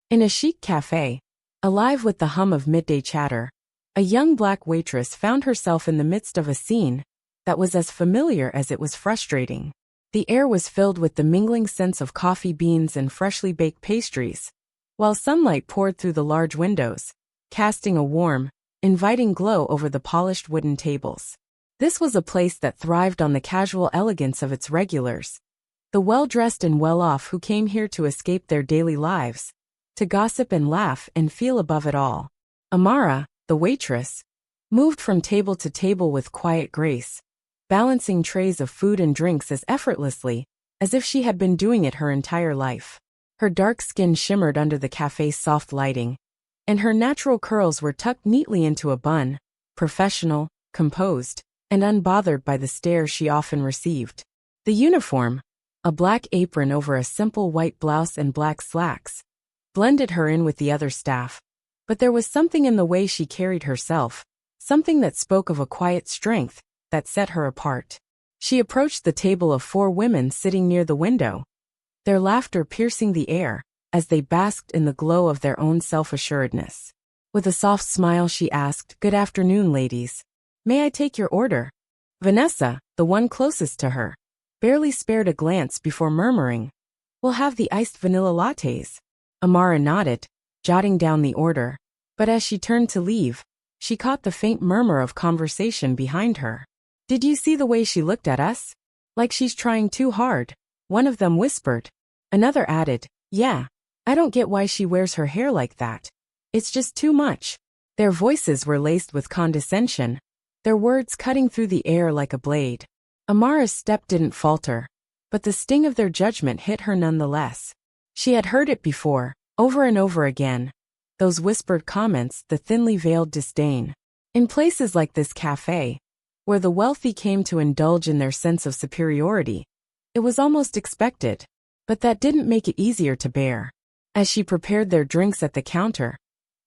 In a chic cafe, alive with the hum of midday chatter, a young black waitress found herself in the midst of a scene that was as familiar as it was frustrating. The air was filled with the mingling scents of coffee beans and freshly baked pastries, while sunlight poured through the large windows, casting a warm, inviting glow over the polished wooden tables. This was a place that thrived on the casual elegance of its regulars, the well-dressed and well-off who came here to escape their daily lives, to gossip and laugh and feel above it all. Amara, the waitress, moved from table to table with quiet grace, balancing trays of food and drinks as effortlessly as if she had been doing it her entire life. Her dark skin shimmered under the cafe's soft lighting, and her natural curls were tucked neatly into a bun, professional, composed, and unbothered by the stares she often received. The uniform, a black apron over a simple white blouse and black slacks, blended her in with the other staff, but there was something in the way she carried herself, something that spoke of a quiet strength that set her apart. She approached the table of 4 women sitting near the window, their laughter piercing the air as they basked in the glow of their own self-assuredness. With a soft smile she asked, "Good afternoon, ladies. May I take your order?" Vanessa, the one closest to her, barely spared a glance before murmuring, "We'll have the iced vanilla lattes." Amara nodded, jotting down the order, but as she turned to leave, she caught the faint murmur of conversation behind her. "Did you see the way she looked at us? Like she's trying too hard," one of them whispered. Another added, "Yeah, I don't get why she wears her hair like that. It's just too much." Their voices were laced with condescension, their words cutting through the air like a blade. Amara's step didn't falter, but the sting of their judgment hit her nonetheless. She had heard it before, over and over again, those whispered comments, the thinly veiled disdain. In places like this cafe, where the wealthy came to indulge in their sense of superiority, it was almost expected, but that didn't make it easier to bear. As she prepared their drinks at the counter,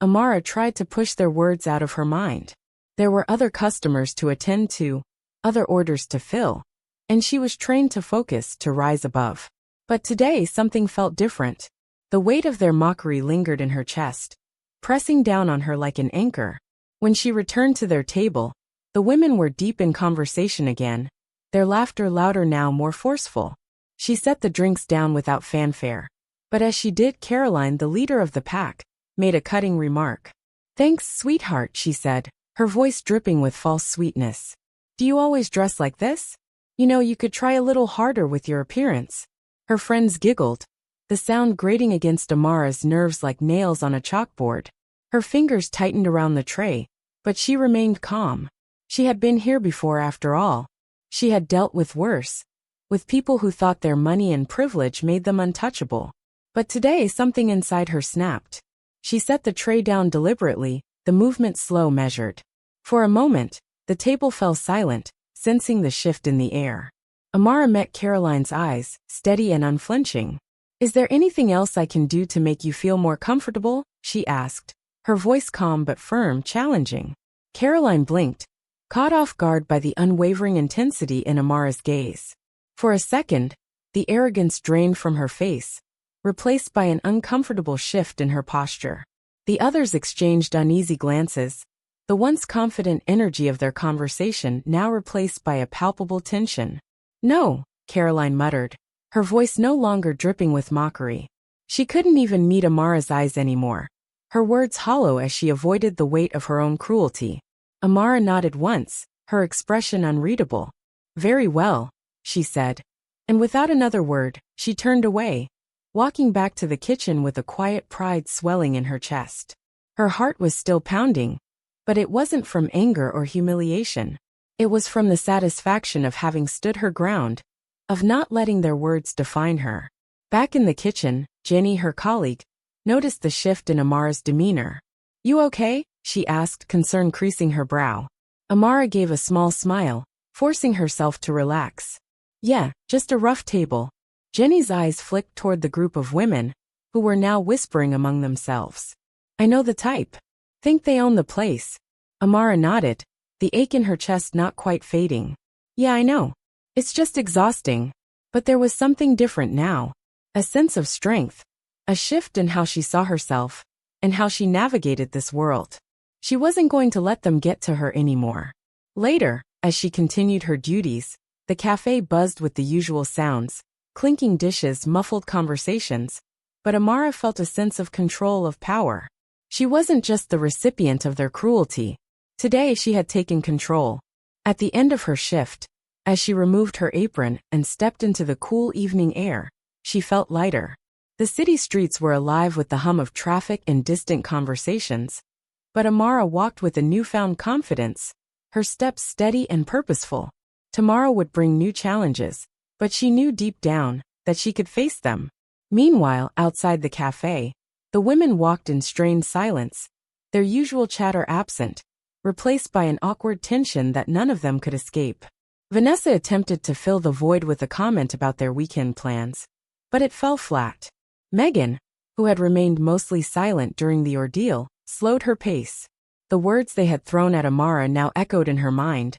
Amara tried to push their words out of her mind. There were other customers to attend to, other orders to fill, and she was trained to focus, to rise above. But today something felt different. The weight of their mockery lingered in her chest, pressing down on her like an anchor. When she returned to their table, the women were deep in conversation again, their laughter louder now, more forceful. She set the drinks down without fanfare, but as she did, Caroline, the leader of the pack, made a cutting remark. "Thanks, sweetheart," she said, her voice dripping with false sweetness. "Do you always dress like this? You know, you could try a little harder with your appearance." Her friends giggled, the sound grating against Amara's nerves like nails on a chalkboard. Her fingers tightened around the tray, but she remained calm. She had been here before after all. She had dealt with worse, with people who thought their money and privilege made them untouchable. But today something inside her snapped. She set the tray down deliberately, the movement slow, measured. For a moment, the table fell silent, sensing the shift in the air. Amara met Caroline's eyes, steady and unflinching. "Is there anything else I can do to make you feel more comfortable?" she asked, her voice calm but firm, challenging. Caroline blinked, caught off guard by the unwavering intensity in Amara's gaze. For a second, the arrogance drained from her face, replaced by an uncomfortable shift in her posture. The others exchanged uneasy glances, the once confident energy of their conversation now replaced by a palpable tension. "No," Caroline muttered, her voice no longer dripping with mockery. She couldn't even meet Amara's eyes anymore, her words hollow as she avoided the weight of her own cruelty. Amara nodded once, her expression unreadable. "Very well," she said, and without another word, she turned away, walking back to the kitchen with a quiet pride swelling in her chest. Her heart was still pounding, but it wasn't from anger or humiliation. It was from the satisfaction of having stood her ground, of not letting their words define her. Back in the kitchen, Jenny, her colleague, noticed the shift in Amara's demeanor. "You okay?" she asked, concern creasing her brow. Amara gave a small smile, forcing herself to relax. "Yeah, just a rough table." Jenny's eyes flicked toward the group of women, who were now whispering among themselves. "I know the type. Think they own the place." Amara nodded, the ache in her chest not quite fading. "Yeah, I know. It's just exhausting." But there was something different now. A sense of strength. a shift in how she saw herself, and how she navigated this world. She wasn't going to let them get to her anymore. Later, as she continued her duties, the cafe buzzed with the usual sounds, clinking dishes, muffled conversations, but Amara felt a sense of control, of power. She wasn't just the recipient of their cruelty. Today she had taken control. At the end of her shift, as she removed her apron and stepped into the cool evening air, she felt lighter. The city streets were alive with the hum of traffic and distant conversations, but Amara walked with a newfound confidence, her steps steady and purposeful. Tomorrow would bring new challenges, but she knew deep down that she could face them. Meanwhile, outside the cafe, the women walked in strained silence, their usual chatter absent, replaced by an awkward tension that none of them could escape. Vanessa attempted to fill the void with a comment about their weekend plans, but it fell flat. Megan, who had remained mostly silent during the ordeal, slowed her pace. The words they had thrown at Amara now echoed in her mind,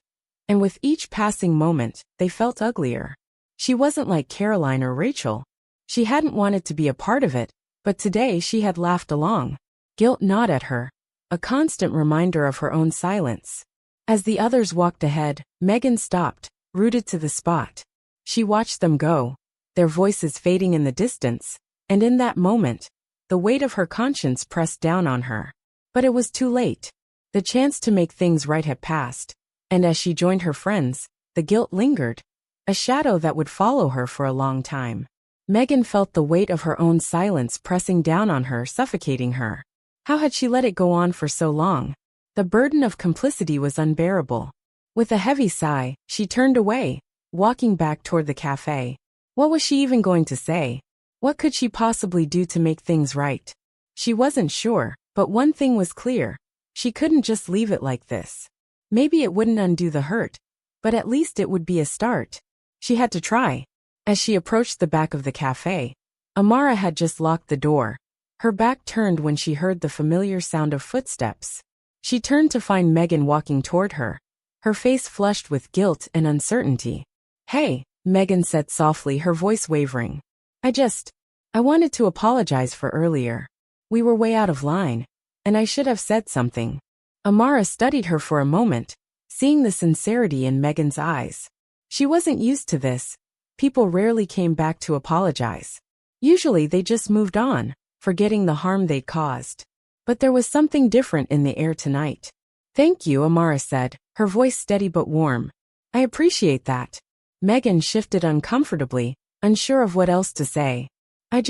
and with each passing moment, they felt uglier. She wasn't like Caroline or Rachel. She hadn't wanted to be a part of it, but today she had laughed along. Guilt gnawed at her, a constant reminder of her own silence. As the others walked ahead, Megan stopped, rooted to the spot. She watched them go, their voices fading in the distance, and in that moment, the weight of her conscience pressed down on her. But it was too late. The chance to make things right had passed, and as she joined her friends, the guilt lingered, a shadow that would follow her for a long time. Megan felt the weight of her own silence pressing down on her, suffocating her. How had she let it go on for so long? The burden of complicity was unbearable. With a heavy sigh, she turned away, walking back toward the cafe. What was she even going to say? What could she possibly do to make things right? She wasn't sure, but one thing was clear. She couldn't just leave it like this. Maybe it wouldn't undo the hurt, but at least it would be a start. She had to try. As she approached the back of the cafe, Amara had just locked the door. Her back turned when she heard the familiar sound of footsteps. She turned to find Megan walking toward her, her face flushed with guilt and uncertainty. "Hey," Megan said softly, her voice wavering. I wanted to apologize for earlier. We were way out of line, and I should have said something." Amara studied her for a moment, seeing the sincerity in Megan's eyes. She wasn't used to this. People rarely came back to apologize. Usually they just moved on, forgetting the harm they'd caused. But there was something different in the air tonight. "Thank you," Amara said, her voice steady but warm. "I appreciate that." Megan shifted uncomfortably, unsure of what else to say. I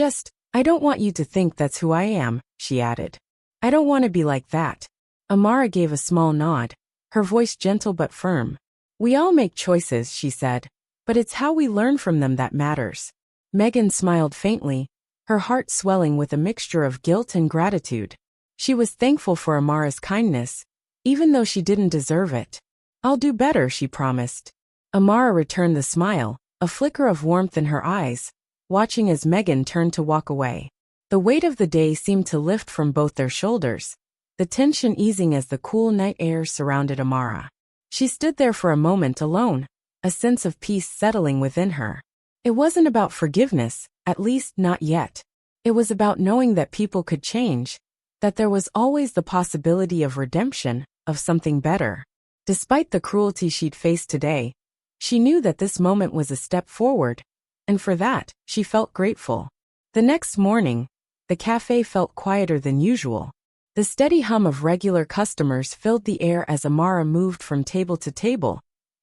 don't want you to think that's who I am," she added. "I don't want to be like that." Amara gave a small nod, her voice gentle but firm. "We all make choices," she said, "but it's how we learn from them that matters." Megan smiled faintly, her heart swelling with a mixture of guilt and gratitude. She was thankful for Amara's kindness, even though she didn't deserve it. "I'll do better," she promised. Amara returned the smile, a flicker of warmth in her eyes, watching as Megan turned to walk away. The weight of the day seemed to lift from both their shoulders, the tension easing as the cool night air surrounded Amara. She stood there for a moment alone, a sense of peace settling within her. It wasn't about forgiveness, at least not yet. It was about knowing that people could change, that there was always the possibility of redemption, of something better. Despite the cruelty she'd faced today, she knew that this moment was a step forward, and for that, she felt grateful. The next morning, the cafe felt quieter than usual. The steady hum of regular customers filled the air as Amara moved from table to table,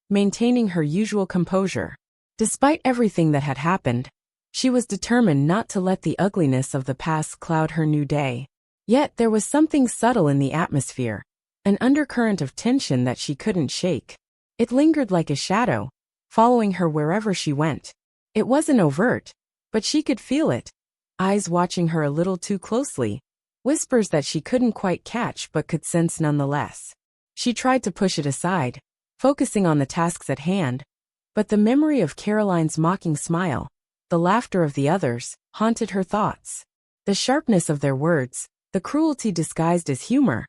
maintaining her usual composure. Despite everything that had happened, she was determined not to let the ugliness of the past cloud her new day. Yet there was something subtle in the atmosphere, an undercurrent of tension that she couldn't shake. It lingered like a shadow, following her wherever she went. It wasn't overt, but she could feel it, eyes watching her a little too closely, whispers that she couldn't quite catch but could sense nonetheless. She tried to push it aside, focusing on the tasks at hand, but the memory of Caroline's mocking smile, the laughter of the others, haunted her thoughts. The sharpness of their words, the cruelty disguised as humor,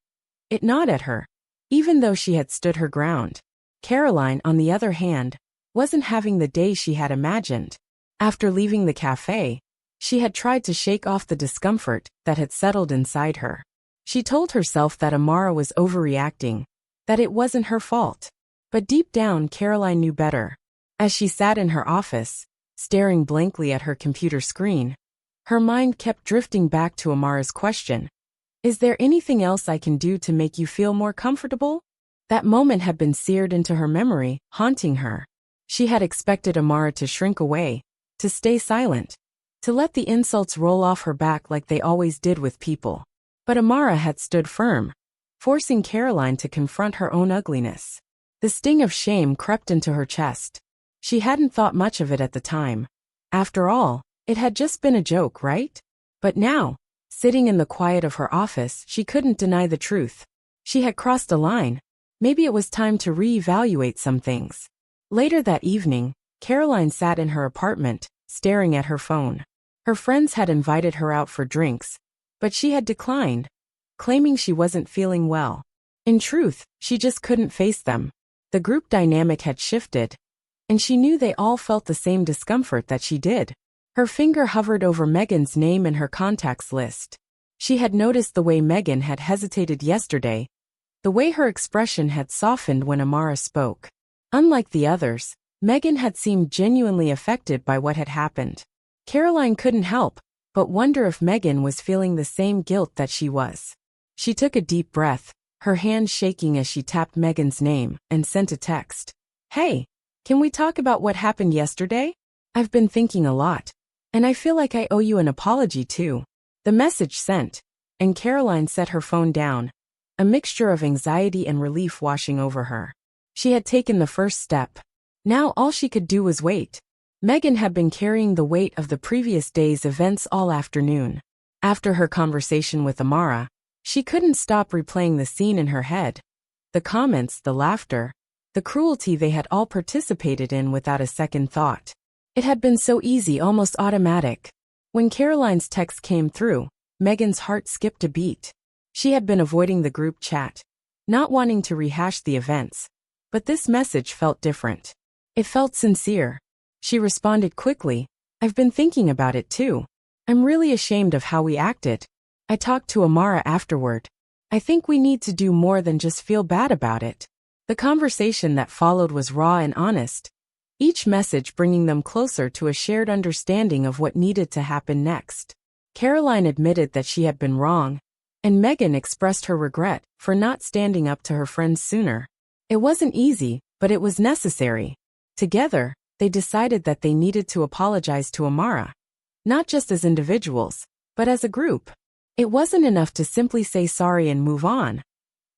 it gnawed at her, even though she had stood her ground. Caroline, on the other hand, wasn't having the day she had imagined. After leaving the cafe, She had tried to shake off the discomfort that had settled inside her. She told herself that Amara was overreacting, that it wasn't her fault. But deep down, Caroline knew better. As she sat in her office, staring blankly at her computer screen, her mind kept drifting back to Amara's question. Is there anything else I can do to make you feel more comfortable? That moment had been seared into her memory, haunting her. She had expected Amara to shrink away, to stay silent, to let the insults roll off her back like they always did with people. But Amara had stood firm, forcing Caroline to confront her own ugliness. The sting of shame crept into her chest. She hadn't thought much of it at the time. After all, it had just been a joke, right? But now, sitting in the quiet of her office, she couldn't deny the truth. She had crossed a line. Maybe it was time to reevaluate some things. Later that evening, Caroline sat in her apartment, staring at her phone. Her friends had invited her out for drinks, but she had declined, claiming she wasn't feeling well. In truth, she just couldn't face them. The group dynamic had shifted, and she knew they all felt the same discomfort that she did. Her finger hovered over Megan's name in her contacts list. She had noticed the way Megan had hesitated yesterday, the way her expression had softened when Amara spoke. Unlike the others, Megan had seemed genuinely affected by what had happened. Caroline couldn't help but wonder if Megan was feeling the same guilt that she was. She took a deep breath, her hand shaking as she tapped Megan's name, and sent a text. Hey, can we talk about what happened yesterday? I've been thinking a lot, and I feel like I owe you an apology too. The message sent, and Caroline set her phone down, a mixture of anxiety and relief washing over her. She had taken the first step. Now all she could do was wait. Megan had been carrying the weight of the previous day's events all afternoon. After her conversation with Amara, she couldn't stop replaying the scene in her head. The comments, the laughter, the cruelty they had all participated in without a second thought. It had been so easy, almost automatic. When Caroline's text came through, Megan's heart skipped a beat. She had been avoiding the group chat, not wanting to rehash the events, but this message felt different. It felt sincere. She responded quickly, I've been thinking about it too. I'm really ashamed of how we acted. I talked to Amara afterward. I think we need to do more than just feel bad about it. The conversation that followed was raw and honest, each message bringing them closer to a shared understanding of what needed to happen next. Caroline admitted that she had been wrong, and Megan expressed her regret for not standing up to her friends sooner. It wasn't easy, but it was necessary. Together, they decided that they needed to apologize to Amara, not just as individuals, but as a group. It wasn't enough to simply say sorry and move on.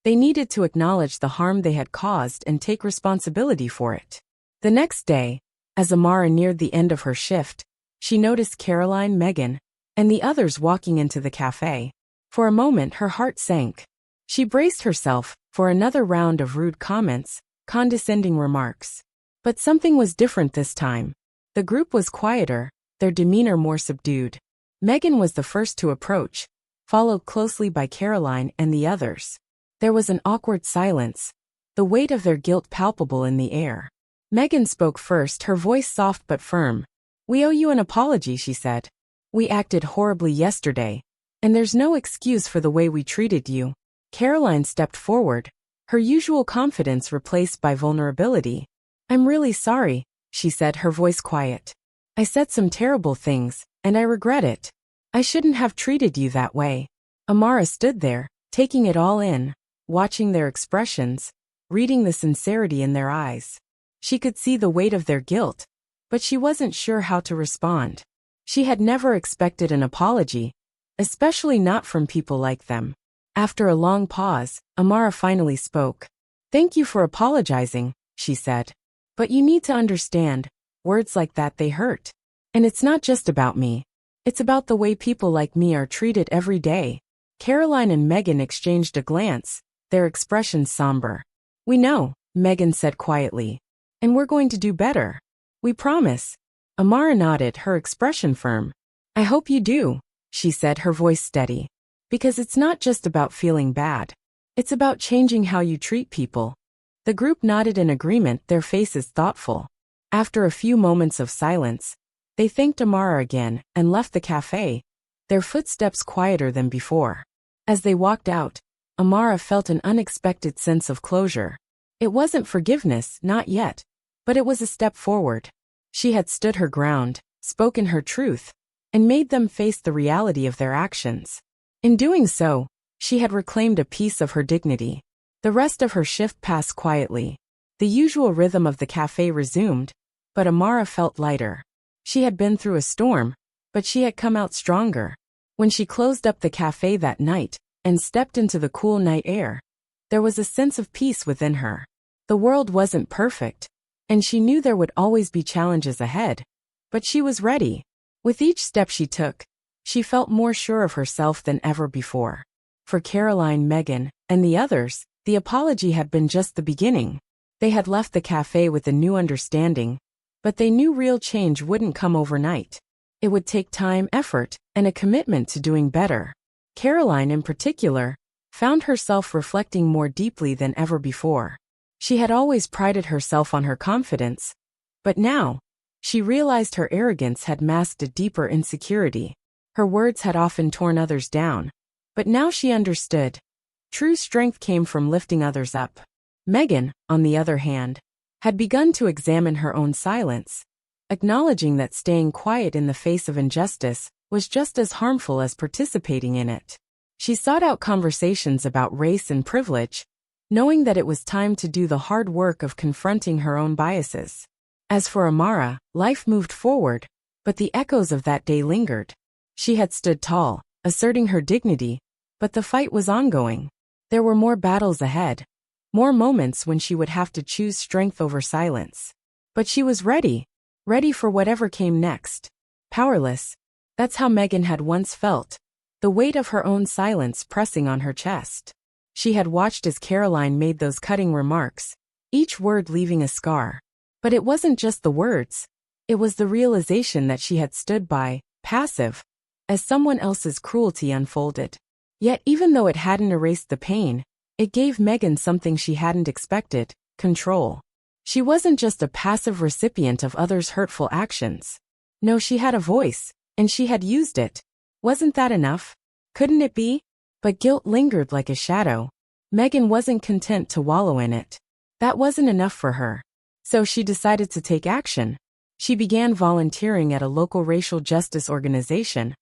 They needed to acknowledge the harm they had caused and take responsibility for it. The next day, as Amara neared the end of her shift, she noticed Caroline, Megan, and the others walking into the cafe. For a moment her heart sank. She braced herself for another round of rude comments, condescending remarks. But something was different this time. The group was quieter, their demeanor more subdued. Megan was the first to approach, followed closely by Caroline and the others. There was an awkward silence, the weight of their guilt palpable in the air. Megan spoke first, her voice soft but firm. We owe you an apology, she said. We acted horribly yesterday, and there's no excuse for the way we treated you. Caroline stepped forward, her usual confidence replaced by vulnerability. I'm really sorry, she said, her voice quiet. I said some terrible things, and I regret it. I shouldn't have treated you that way. Amara stood there, taking it all in, watching their expressions, reading the sincerity in their eyes. She could see the weight of their guilt, but she wasn't sure how to respond. She had never expected an apology, especially not from people like them. After a long pause, Amara finally spoke. Thank you for apologizing, she said. But you need to understand, words like that, they hurt. And it's not just about me. It's about the way people like me are treated every day. Caroline and Megan exchanged a glance, their expressions somber. We know, Megan said quietly. And we're going to do better. We promise. Amara nodded, her expression firm. I hope you do, she said, her voice steady. Because it's not just about feeling bad. It's about changing how you treat people. The group nodded in agreement, their faces thoughtful. After a few moments of silence, They thanked Amara again and left the cafe, their footsteps quieter than before. As they walked out, Amara felt an unexpected sense of closure. It wasn't forgiveness, not yet, but it was a step forward. She had stood her ground, spoken her truth, and made them face the reality of their actions. In doing so, she had reclaimed a piece of her dignity. The rest of her shift passed quietly. The usual rhythm of the cafe resumed, but Amara felt lighter. She had been through a storm, but she had come out stronger. When she closed up the cafe that night and stepped into the cool night air, there was a sense of peace within her. The world wasn't perfect, and she knew there would always be challenges ahead, but she was ready. With each step she took, she felt more sure of herself than ever before. For Caroline, Megan, and the others, the apology had been just the beginning. They had left the cafe with a new understanding, but they knew real change wouldn't come overnight. It would take time, effort, and a commitment to doing better. Caroline, in particular, found herself reflecting more deeply than ever before. She had always prided herself on her confidence, but now, she realized her arrogance had masked a deeper insecurity. Her words had often torn others down, but now she understood. True strength came from lifting others up. Megan, on the other hand, had begun to examine her own silence, acknowledging that staying quiet in the face of injustice was just as harmful as participating in it. She sought out conversations about race and privilege, knowing that it was time to do the hard work of confronting her own biases. As for Amara, life moved forward, but the echoes of that day lingered. She had stood tall, asserting her dignity, but the fight was ongoing. There were more battles ahead, more moments when she would have to choose strength over silence. But she was ready for whatever came next. Powerless. That's how Megan had once felt, the weight of her own silence pressing on her chest. She had watched as Caroline made those cutting remarks, each word leaving a scar. But it wasn't just the words. It was the realization that she had stood by, passive, as someone else's cruelty unfolded. Yet even though it hadn't erased the pain, it gave Megan something she hadn't expected: control. She wasn't just a passive recipient of others' hurtful actions. No, she had a voice, and she had used it. Wasn't that enough? Couldn't it be? But guilt lingered like a shadow. Megan wasn't content to wallow in it. That wasn't enough for her. So she decided to take action. She began volunteering at a local racial justice organization,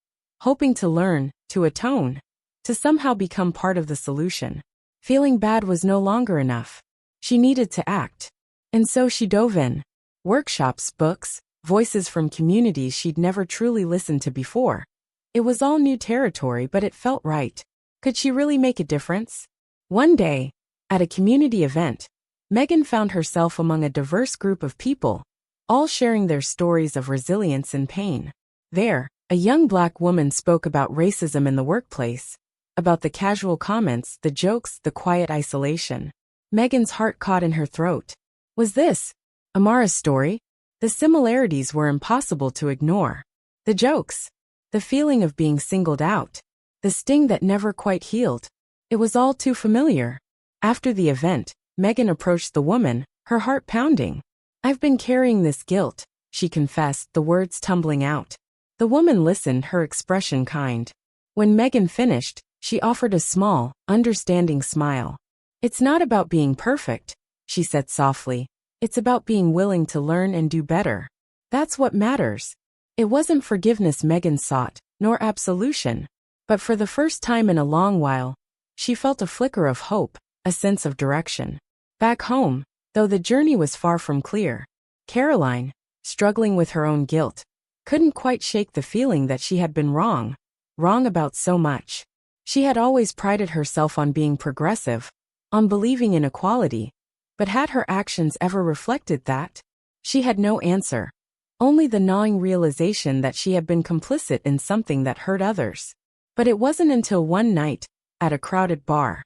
hoping to learn, to atone, to somehow become part of the solution. Feeling bad was no longer enough. She needed to act. And so she dove in. Workshops, books, voices from communities she'd never truly listened to before. It was all new territory, but it felt right. Could she really make a difference? One day, at a community event, Megan found herself among a diverse group of people, all sharing their stories of resilience and pain. There, a young Black woman spoke about racism in the workplace, about the casual comments, the jokes, the quiet isolation. Megan's heart caught in her throat. Was this Amara's story? The similarities were impossible to ignore. The jokes, the feeling of being singled out, the sting that never quite healed. It was all too familiar. After the event, Megan approached the woman, her heart pounding. "I've been carrying this guilt," she confessed, the words tumbling out. The woman listened, her expression kind. When Megan finished, she offered a small, understanding smile. "It's not about being perfect," she said softly. "It's about being willing to learn and do better. That's what matters." It wasn't forgiveness Megan sought, nor absolution. But for the first time in a long while, she felt a flicker of hope, a sense of direction. Back home, though the journey was far from clear, Caroline, struggling with her own guilt, couldn't quite shake the feeling that she had been wrong about so much. She had always prided herself on being progressive, on believing in equality, but had her actions ever reflected that? She had no answer, only the gnawing realization that she had been complicit in something that hurt others. But it wasn't until one night, at a crowded bar,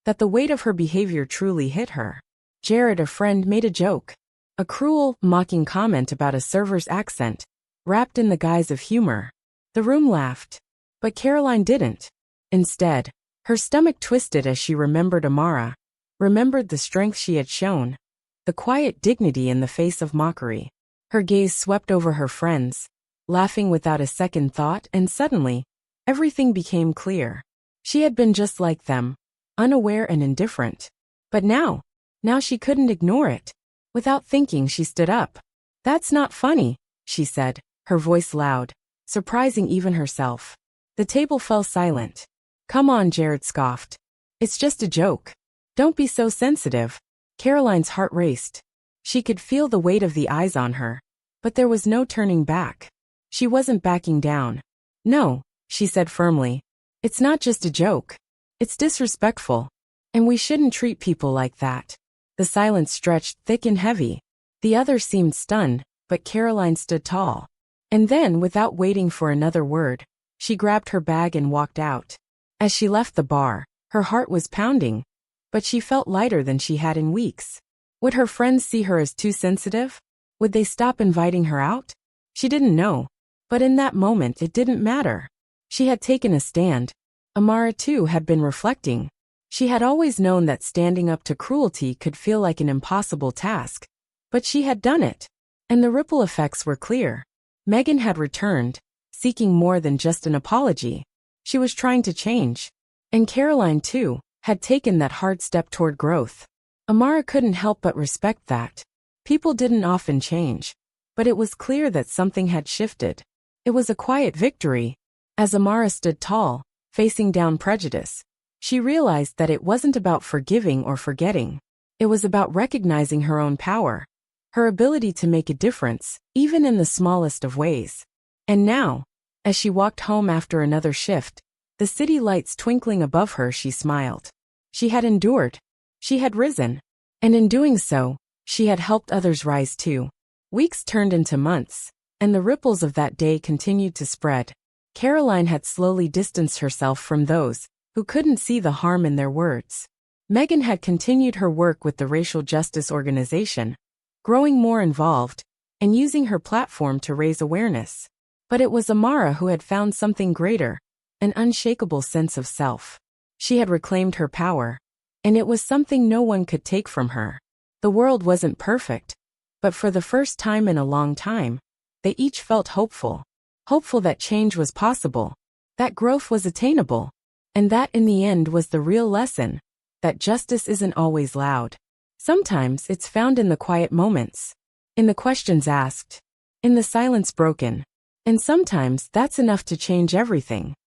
that the weight of her behavior truly hit her. Jared, a friend, made a joke, a cruel, mocking comment about a server's accent, wrapped in the guise of humor. The room laughed, but Caroline didn't. Instead, her stomach twisted as she remembered Amara, remembered the strength she had shown, the quiet dignity in the face of mockery. Her gaze swept over her friends, laughing without a second thought, and suddenly, everything became clear. She had been just like them, unaware and indifferent. But now she couldn't ignore it. Without thinking, she stood up. "That's not funny," she said, her voice loud, surprising even herself. The table fell silent. "Come on," Jared scoffed. "It's just a joke. Don't be so sensitive." Caroline's heart raced. She could feel the weight of the eyes on her. But there was no turning back. She wasn't backing down. "No," she said firmly. "It's not just a joke. It's disrespectful. And we shouldn't treat people like that." The silence stretched thick and heavy. The others seemed stunned, but Caroline stood tall. And then, without waiting for another word, she grabbed her bag and walked out. As she left the bar, her heart was pounding, but she felt lighter than she had in weeks. Would her friends see her as too sensitive? Would they stop inviting her out? She didn't know. But in that moment it didn't matter. She had taken a stand. Amara too had been reflecting. She had always known that standing up to cruelty could feel like an impossible task. But she had done it. And the ripple effects were clear. Megan had returned, seeking more than just an apology. She was trying to change. And Caroline too had taken that hard step toward growth. Amara couldn't help but respect that. People didn't often change. But it was clear that something had shifted. It was a quiet victory. As Amara stood tall, facing down prejudice, she realized that it wasn't about forgiving or forgetting. It was about recognizing her own power, her ability to make a difference, even in the smallest of ways. And now, as she walked home after another shift, the city lights twinkling above her, she smiled. She had endured. She had risen. And in doing so, she had helped others rise too. Weeks turned into months, and the ripples of that day continued to spread. Caroline had slowly distanced herself from those who couldn't see the harm in their words. Megan had continued her work with the racial justice organization, growing more involved, and using her platform to raise awareness. But it was Amara who had found something greater, an unshakable sense of self. She had reclaimed her power, and it was something no one could take from her. The world wasn't perfect, but for the first time in a long time, they each felt hopeful. Hopeful that change was possible, that growth was attainable, and that in the end was the real lesson, that justice isn't always loud. Sometimes it's found in the quiet moments, in the questions asked, in the silence broken, and sometimes that's enough to change everything.